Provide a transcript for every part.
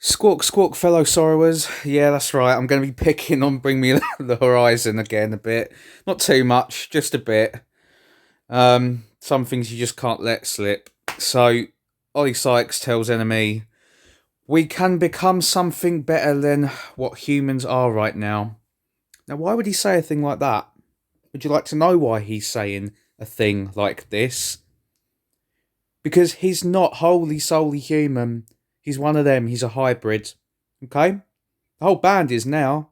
Squawk, squawk, fellow sorrowers. Yeah, that's right. I'm going to be picking on Bring Me the Horizon again a bit. Not too much, just a bit. Some things you just can't let slip. So, Ollie Sykes tells Enemy, we can become something better than what humans are right now. Now, why would he say a thing like that? Would you like to know why he's saying a thing like this? Because he's not wholly solely human. He's one of them. He's a hybrid. Okay? The whole band is now.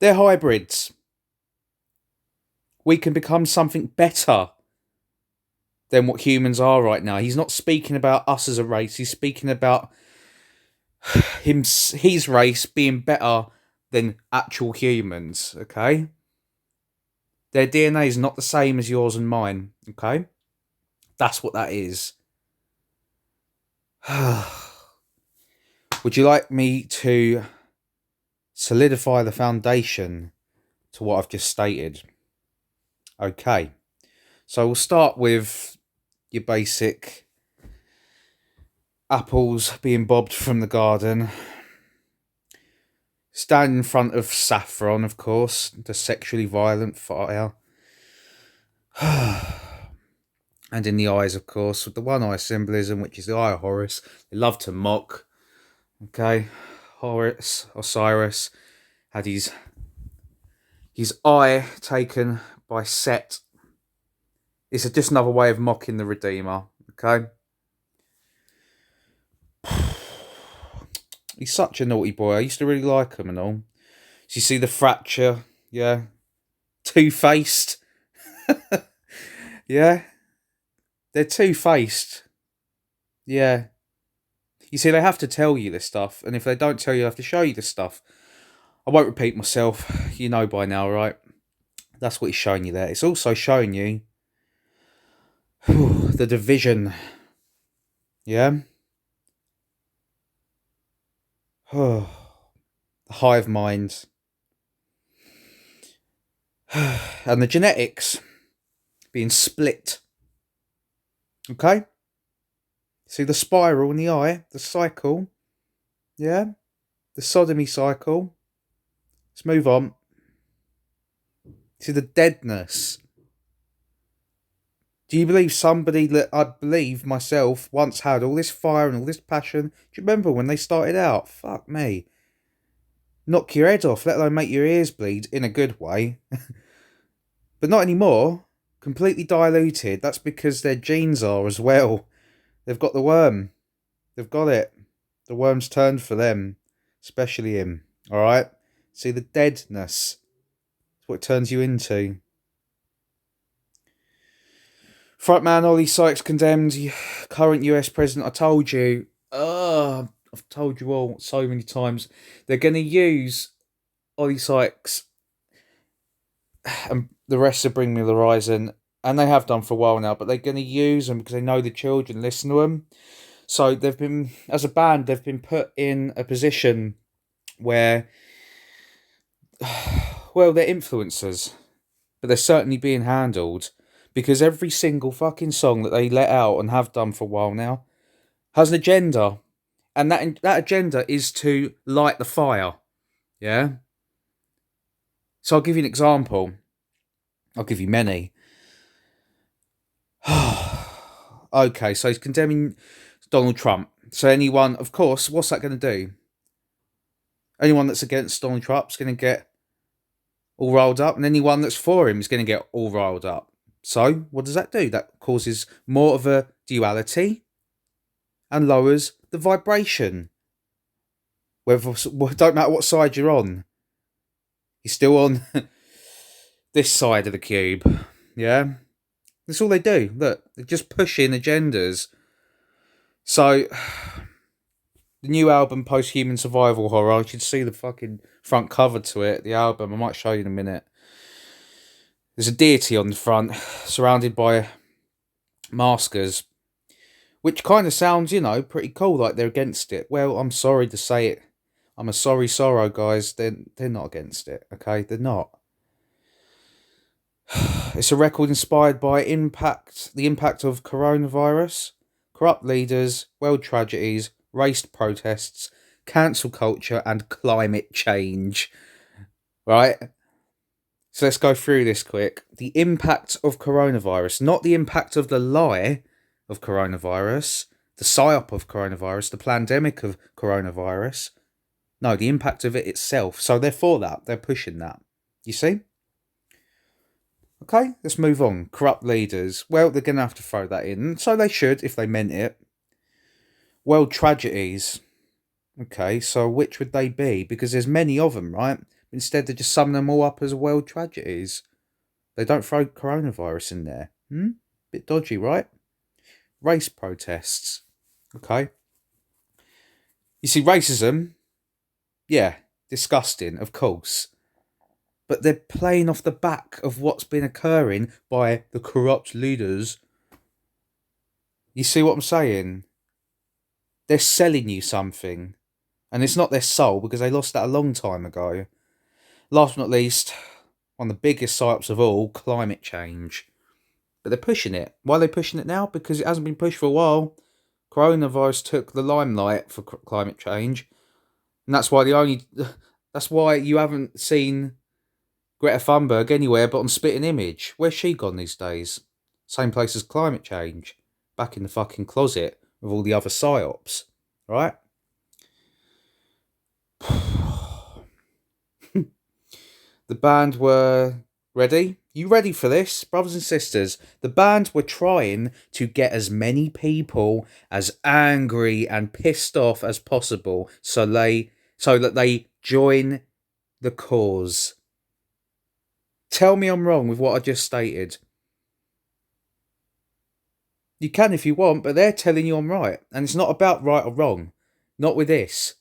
They're hybrids. We can become something better than what humans are right now. He's not speaking about us as a race. He's speaking about his race being better than actual humans. Okay? Their DNA is not the same as yours and mine. Okay? That's what that is. Would you like me to solidify the foundation to what I've just stated? Okay. So we'll start with your basic apples being bobbed from the garden. Stand in front of Saffron, of course, the sexually violent fire. And in the eyes, of course, with the one eye symbolism, which is the eye of Horus. They love to mock. Okay. Osiris had his eye taken by Set. It's just another way of mocking the Redeemer. Okay. He's such a naughty boy. I used to really like him and all. So you see the fracture, yeah. Two-faced. Yeah. They're two-faced. Yeah. You see, they have to tell you this stuff. And if they don't tell you, they have to show you this stuff. I won't repeat myself. You know by now, right? That's what he's showing you there. It's also showing you the division. Yeah? The hive mind. And the genetics being split. Okay? See the spiral in the eye? The cycle? Yeah? The sodomy cycle. Let's move on. See the deadness. Do you believe somebody that I believe myself once had all this fire and all this passion? Do you remember when they started out? Fuck me. Knock your head off, let alone make your ears bleed in a good way. But not anymore. Completely diluted. That's because their genes are as well. They've got the worm. They've got it. The worm's turned for them. Especially him. Alright? See the deadness. That's what it turns you into. Frontman Ollie Sykes condemned current US president. I told you. I've told you all so many times. They're going to use Ollie Sykes and the rest of Bring Me the Horizon, and they have done for a while now, but they're going to use them because they know the children listen to them. So they've been, as a band, they've been put in a position where, well, they're influencers, but they're certainly being handled because every single fucking song that they let out and have done for a while now has an agenda. And that agenda is to light the fire. Yeah? So I'll give you an example. I'll give you many. Okay, so he's condemning Donald Trump. So anyone, of course, what's that going to do? Anyone that's against Donald Trump is going to get all riled up, and anyone that's for him is going to get all riled up. So what does that do? That causes more of a duality and lowers the vibration. Don't matter what side you're on. You're still on this side of the cube. Yeah? That's all they do. Look, they're just pushing agendas. So, the new album, Post-Human Survival Horror, you should see the fucking front cover to it, the album. I might show you in a minute. There's a deity on the front, surrounded by maskers, which kind of sounds, pretty cool, like they're against it. Well, I'm sorry to say it. I'm a sorry sorrow, guys. They're not against it, okay? They're not. It's a record inspired by the impact of coronavirus, corrupt leaders, world tragedies, race protests, cancel culture, and climate change. Right? So let's go through this quick. The impact of coronavirus, not the impact of the lie of coronavirus, the psyop of coronavirus, the pandemic of coronavirus. No, the impact of it itself. So they're for that. They're pushing that. You see? Okay, let's move on. Corrupt leaders. Well, they're going to have to throw that in. So they should, if they meant it. World tragedies. Okay, so which would they be? Because there's many of them, right? Instead, they just sum them all up as world tragedies. They don't throw coronavirus in there. Bit dodgy, right? Race protests. Okay. You see, racism, yeah, disgusting, of course. But they're playing off the back of what's been occurring by the corrupt leaders. You see what I'm saying? They're selling you something. And it's not their soul, because they lost that a long time ago. Last but not least, one of the biggest psyops of all, climate change. But they're pushing it. Why are they pushing it now? Because it hasn't been pushed for a while. Coronavirus took the limelight for climate change. And that's why that's why you haven't seen Greta Thunberg anywhere but on Spitting Image. Where's she gone these days? Same place as climate change. Back in the fucking closet with all the other psyops. Right? The band were ready? You ready for this, brothers and sisters? The band were trying to get as many people as angry and pissed off as possible so that they join the cause. Tell me I'm wrong with what I just stated. You can if you want, but they're telling you I'm right. And it's not about right or wrong. Not with this.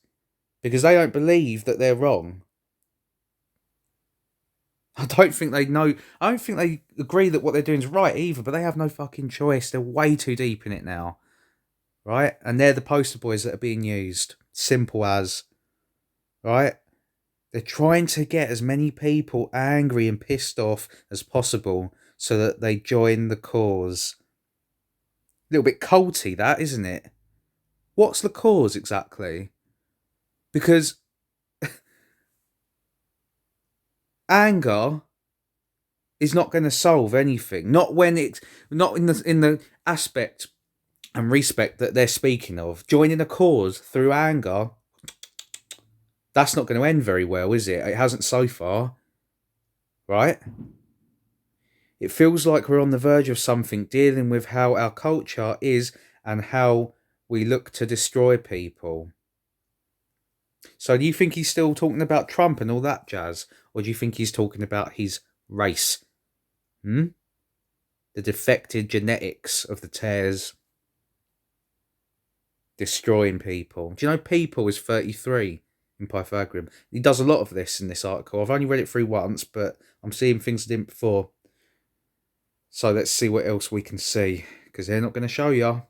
Because they don't believe that they're wrong. I don't think they know. I don't think they agree that what they're doing is right either, but they have no fucking choice. They're way too deep in it now. Right? And they're the poster boys that are being used. Simple as. Right? They're trying to get as many people angry and pissed off as possible so that they join the cause. A little bit culty, that, isn't it? What's the cause exactly? Because anger is not going to solve anything. Not when it's not in the aspect and respect that they're speaking of. Joining a cause through anger, that's not going to end very well, is it? It hasn't so far. Right? It feels like we're on the verge of something dealing with how our culture is and how we look to destroy people. So do you think he's still talking about Trump and all that jazz? Or do you think he's talking about his race? The defected genetics of the tares destroying people. Do you know people is 33 in Pythagorean? He does a lot of this in this article. I've only read it through once, but I'm seeing things I didn't before. So let's see what else we can see, because they're not going to show you.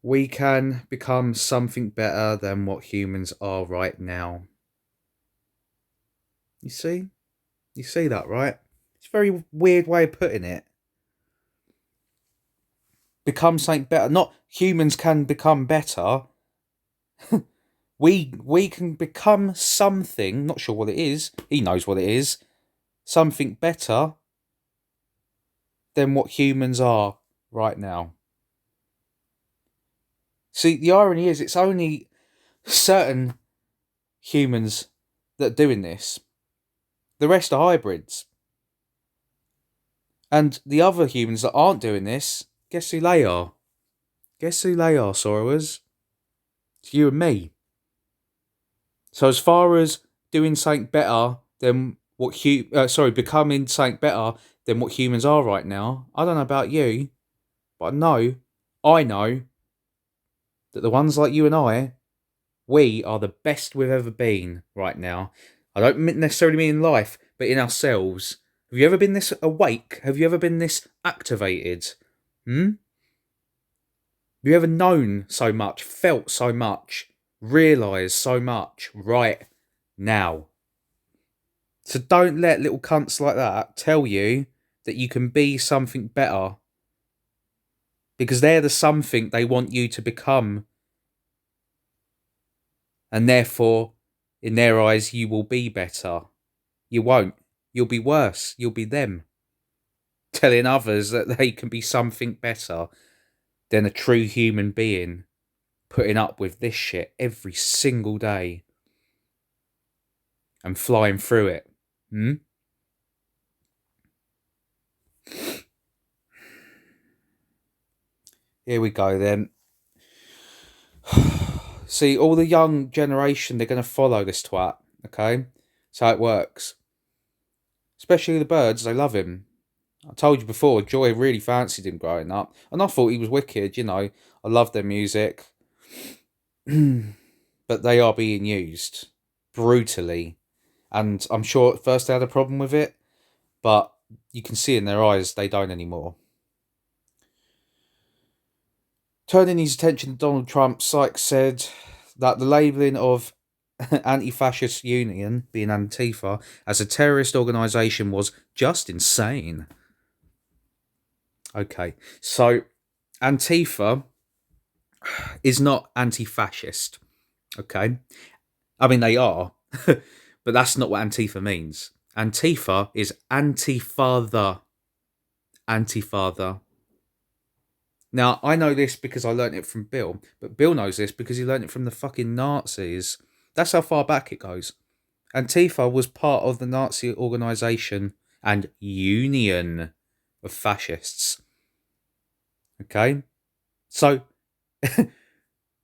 We can become something better than what humans are right now. You see? You see that, right? It's a very weird way of putting it. Become something better. Not humans can become better. we can become something, not sure what it is. He knows what it is. Something better than what humans are right now. See, the irony is it's only certain humans that are doing this. The rest are hybrids. And the other humans that aren't doing this, guess who they are? Guess who they are, Sorrowers? It's you and me. So as far as doing something better than what becoming something better than what humans are right now, I don't know about you, but I know that the ones like you and I, we are the best we've ever been right now. I don't necessarily mean in life, but in ourselves. Have you ever been this awake? Have you ever been this activated? Have you ever known so much, felt so much, realised so much right now? So don't let little cunts like that tell you that you can be something better, because they're the something they want you to become And therefore, in their eyes, you will be better. You won't. You'll be worse. You'll be them. Telling others that they can be something better than a true human being, putting up with this shit every single day and flying through it. Here we go then. See, all the young generation, they're going to follow this twat, okay? That's how it works. Especially the birds, they love him. I told you before, Joy really fancied him growing up. And I thought he was wicked, you know. I love their music. But they are being used brutally. And I'm sure at first they had a problem with it. But you can see in their eyes, they don't anymore. Turning his attention to Donald Trump, Sykes said that the labelling of anti-fascist union, being Antifa, as a terrorist organisation was just insane. Okay, so Antifa is not anti-fascist, okay? I mean, they are, but that's not what Antifa means. Antifa is anti-father. Anti-father. Now, I know this because I learnt it from Bill, but Bill knows this because he learnt it from the fucking Nazis. That's how far back it goes. Antifa was part of the Nazi organisation and union of fascists. Okay? So,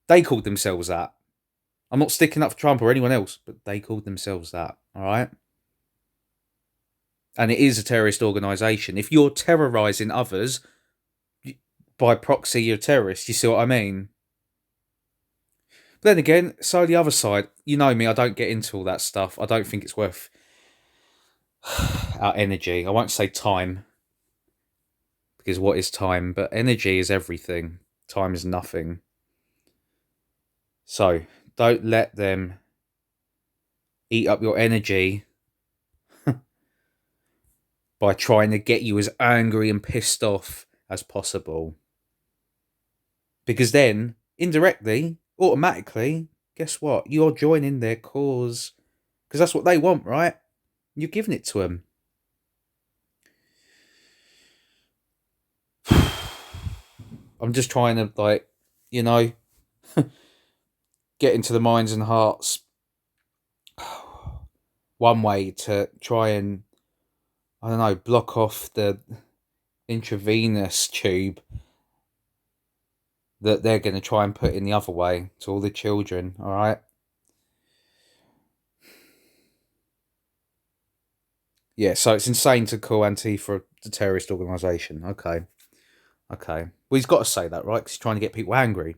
they called themselves that. I'm not sticking up for Trump or anyone else, but they called themselves that. Alright? And it is a terrorist organisation. If you're terrorising others, by proxy, you're a terrorist. You see what I mean? But then again, so the other side, you know me, I don't get into all that stuff. I don't think it's worth our energy. I won't say time, because what is time? But energy is everything. Time is nothing. So, don't let them eat up your energy by trying to get you as angry and pissed off as possible. Because then, indirectly, automatically, guess what? You're joining their cause. Because that's what they want, right? You're giving it to them. I'm just trying to, like, you know, get into the minds and hearts. One way to try and, I don't know, block off the intravenous tube that they're going to try and put in the other way to all the children, alright? Yeah, so it's insane to call Antifa a terrorist organisation. Okay. Well, he's got to say that, right? Because he's trying to get people angry.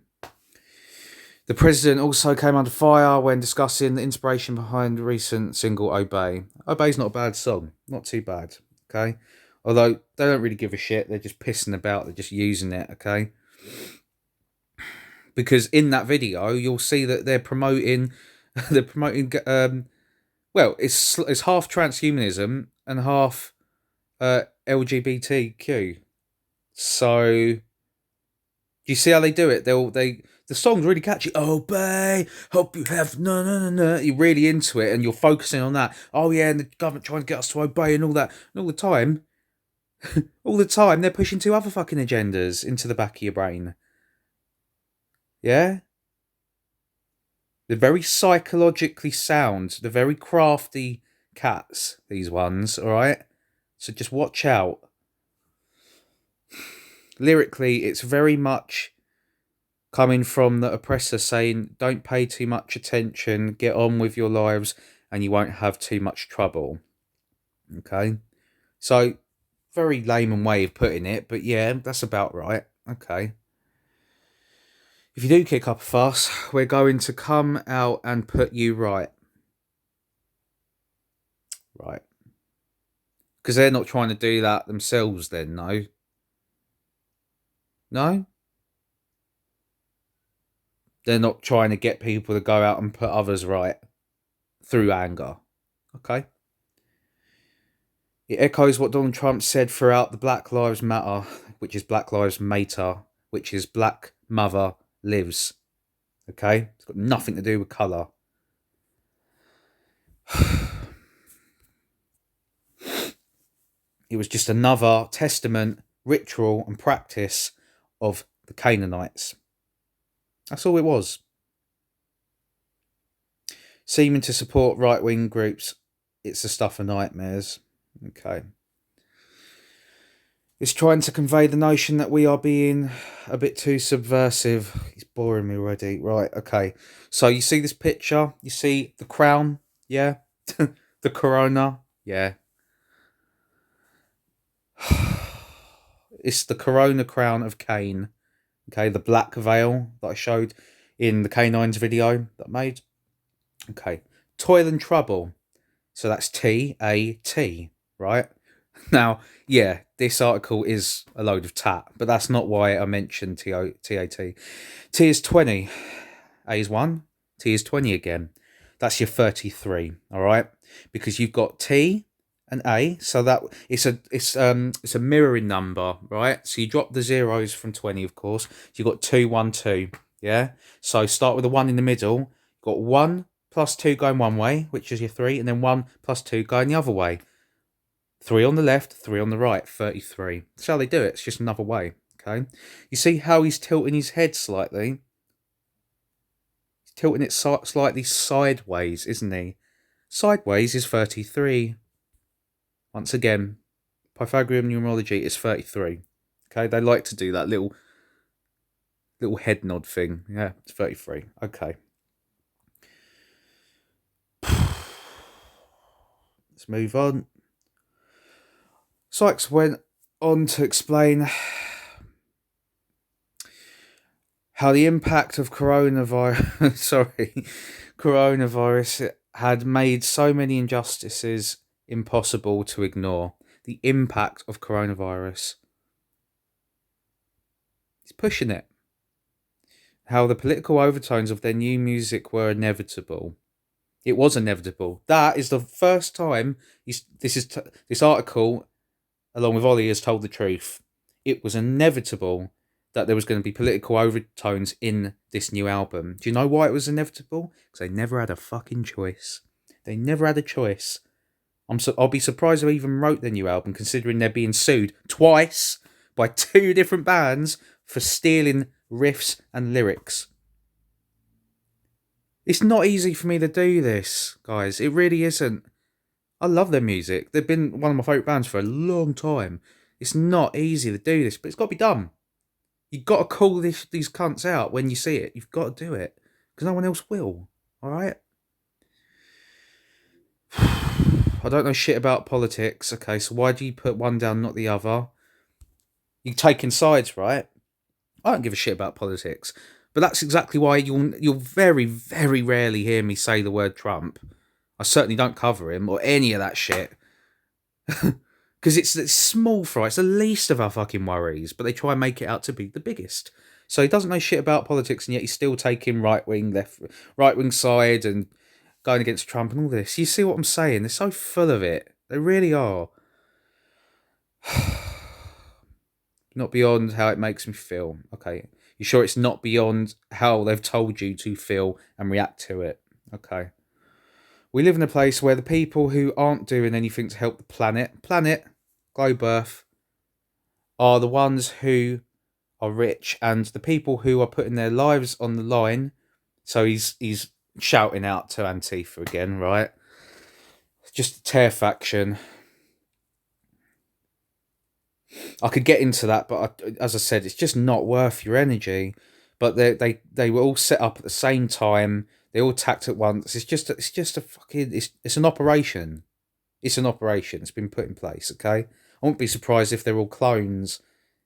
The president also came under fire when discussing the inspiration behind the recent single Obey. Obey's not a bad song. Not too bad, okay? Although, they don't really give a shit. They're just pissing about. They're just using it, okay? Because in that video, you'll see that they're promoting... well, it's half transhumanism and half LGBTQ. So, do you see how they do it? The song's really catchy. Obey, hope you have no. You're really into it, and you're focusing on that. Oh yeah, and the government trying to get us to obey and all that. And all the time, they're pushing two other fucking agendas into the back of your brain. Yeah. They're very psychologically sound. They're very crafty cats, these ones, alright? So just watch out. Lyrically, it's very much coming from the oppressor saying, don't pay too much attention, get on with your lives, and you won't have too much trouble. Okay? So, very layman way of putting it, but yeah, that's about right. Okay. If you do kick up a fuss, we're going to come out and put you right. Right. Because they're not trying to do that themselves then, no? No? They're not trying to get people to go out and put others right through anger. Okay? It echoes what Donald Trump said throughout the Black Lives Matter, which is Black Lives Matter, which is Black Mother Lives. Okay? It's got nothing to do with colour. It was just another testament, ritual, and practice of the Canaanites. That's all it was. Seeming to support right-wing groups, it's the stuff of nightmares. Okay. It's trying to convey the notion that we are being a bit too subversive. He's boring me already. Right, okay. So you see this picture? You see the crown? Yeah? The corona? Yeah. It's the corona crown of Cain. Okay, the black veil that I showed in the Canines video that I made. Okay. Toil and trouble. So that's TAT, right? Now, yeah, this article is a load of tat, but that's not why I mentioned TAT. T is 20, A is 1, T is 20 again. That's your 33, all right? Because you've got T and A, so that it's a mirroring number, right? So you drop the zeros from 20, of course. So you've got 2, 1, 2, yeah? So start with the 1 in the middle. You've got 1 plus 2 going one way, which is your 3, and then 1 plus 2 going the other way. 3 on the left, 3 on the right, 33. That's how they do it. It's just another way, okay? You see how he's tilting his head slightly? He's tilting it slightly sideways, isn't he? Sideways is 33. Once again, Pythagorean numerology is 33. Okay, they like to do that little head nod thing. Yeah, it's 33. Okay. Let's move on. Sykes went on to explain how the impact of coronavirus had made so many injustices impossible to ignore. The impact of coronavirus. He's pushing it. How the political overtones of their new music were inevitable. It was inevitable. That is the first time this article, along with Ollie, has told the truth. It was inevitable that there was going to be political overtones in this new album. Do you know why it was inevitable? Because they never had a fucking choice. They never had a choice. I'll be surprised they even wrote their new album, considering they're being sued twice by 2 different bands for stealing riffs and lyrics. It's not easy for me to do this, guys. It really isn't. I love their music. They've been one of my favourite bands for a long time. It's not easy to do this, but it's got to be done. You've got to call these cunts out when you see it. You've got to do it. Because no one else will. Alright? I don't know shit about politics. Okay, so why do you put one down, not the other? You're taking sides, right? I don't give a shit about politics. But that's exactly why you'll very, very rarely hear me say the word Trump. I certainly don't cover him or any of that shit. Because it's small fry. It's the least of our fucking worries. But they try and make it out to be the biggest. So he doesn't know shit about politics, and yet he's still taking right wing side and going against Trump and all this. You see what I'm saying? They're so full of it. They really are. Not beyond how it makes me feel. Okay. You sure it's not beyond how they've told you to feel and react to it? Okay. We live in a place where the people who aren't doing anything to help the planet, globe Earth, are the ones who are rich, and the people who are putting their lives on the line. So he's shouting out to Antifa again, right? Just a tear faction. I could get into that, but as I said, it's just not worth your energy. But they were all set up at the same time. They all attacked at once. It's just a fucking it's an operation. It's an operation. It's been put in place. Okay, I wouldn't be surprised if they're all clones,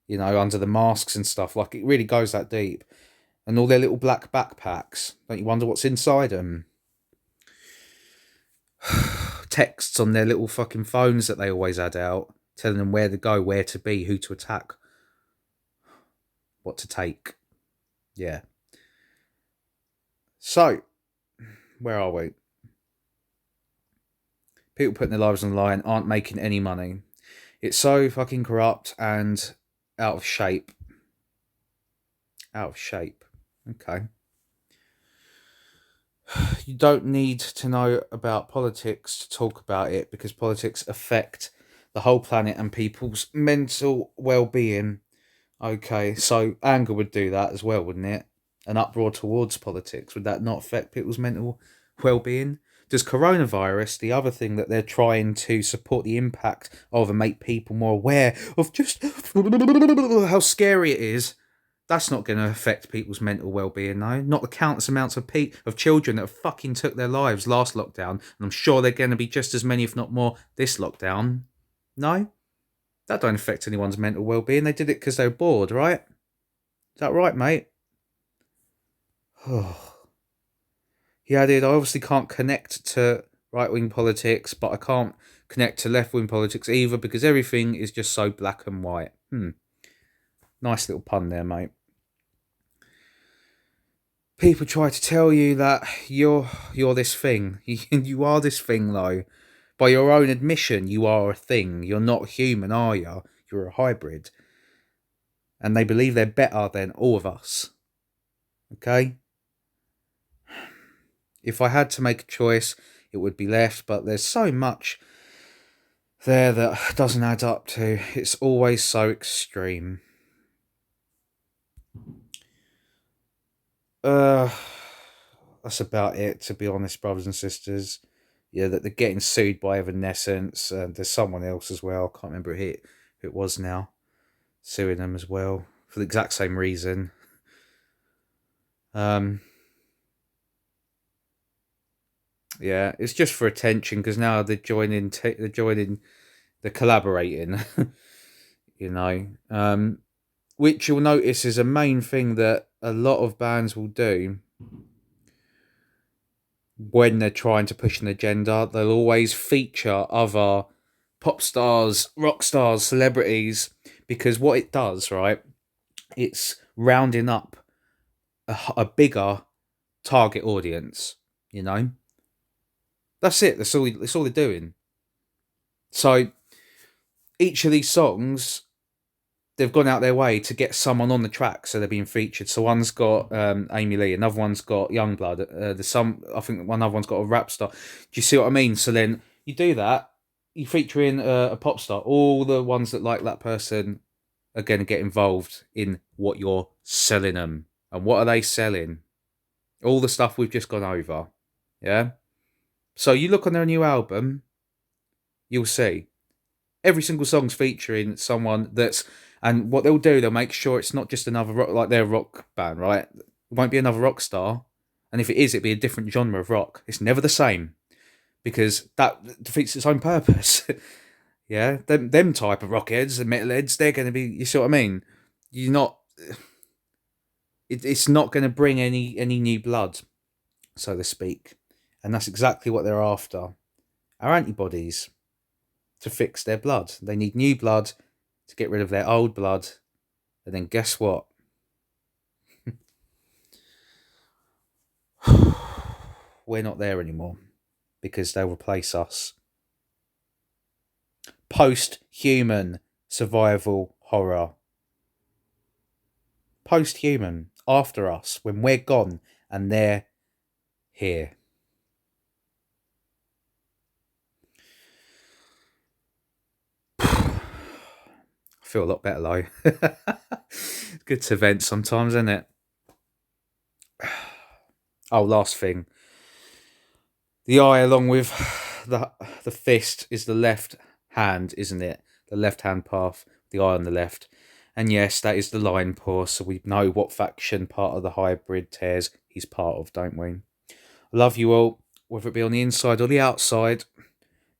you know, under the masks and stuff. Like, it really goes that deep. And all their little black backpacks. Don't you wonder what's inside them? Texts on their little fucking phones that they always had out, telling them where to go, where to be, who to attack, what to take. Yeah. So, where are we? People putting their lives on the line aren't making any money. It's so fucking corrupt and out of shape. Out of shape. Okay. You don't need to know about politics to talk about it, because politics affect the whole planet and people's mental well-being. Okay, so anger would do that as well, wouldn't it? An uproar towards politics, would that not affect people's mental well-being? Does coronavirus, the other thing that they're trying to support the impact of and make people more aware of just how scary it is, that's not going to affect people's mental well-being, no. Not the countless amounts of children that have fucking took their lives last lockdown, and I'm sure they're going to be just as many, if not more, this lockdown. No, that don't affect anyone's mental well-being. They did it because they were bored, right? Is that right, mate? Yeah, dude, I obviously can't connect to right-wing politics, but I can't connect to left-wing politics either, because everything is just so black and white. Nice little pun there, mate. People try to tell you that you're this thing. You are this thing, though. By your own admission, you are a thing. You're not human, are you? You're a hybrid. And they believe they're better than all of us. Okay? If I had to make a choice, it would be left, but there's so much there that doesn't add up to. It's always so extreme. That's about it, to be honest, brothers and sisters. Yeah, that they're getting sued by Evanescence, and there's someone else as well. I can't remember who it was now, suing them as well for the exact same reason. Yeah, it's just for attention, because now they're joining, they're collaborating. you know, which you'll notice is a main thing that a lot of bands will do when they're trying to push an agenda. They'll always feature other pop stars, rock stars, celebrities, because what it does, right, it's rounding up a bigger target audience. That's it. That's all they're doing. So each of these songs, they've gone out their way to get someone on the track, so they're being featured. So one's got Amy Lee, another one's got Youngblood. There's some, I think one other one's got a rap star. Do you see what I mean? So then you do that, you feature in a pop star. All the ones that like that person are going to get involved in what you're selling them. And what are they selling? All the stuff we've just gone over. Yeah? So you look on their new album, you'll see every single song's featuring someone that's, and what they'll do, they'll make sure it's not just another rock, like they're a rock band, right? It won't be another rock star, and if it is, it'd be a different genre of rock. It's never the same, because that defeats its own purpose. Yeah, them type of rockheads and metalheads, they're going to be, you see what I mean? You're not, it's not going to bring any new blood, so to speak, and that's exactly what they're after. Our antibodies to fix their blood. They need new blood to get rid of their old blood. And then guess what? We're not there anymore, because they'll replace us. Post-human survival horror. Post-human, after us, when we're gone and they're here. I feel a lot better, though. Good to vent sometimes, isn't it? Oh, last thing. The eye, along with the fist, is the left hand, isn't it? The left-hand path, the eye on the left. And yes, that is the lion paw, so we know what faction part of the hybrid tears he's part of, don't we? I love you all, whether it be on the inside or the outside.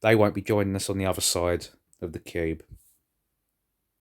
They won't be joining us on the other side of the cube.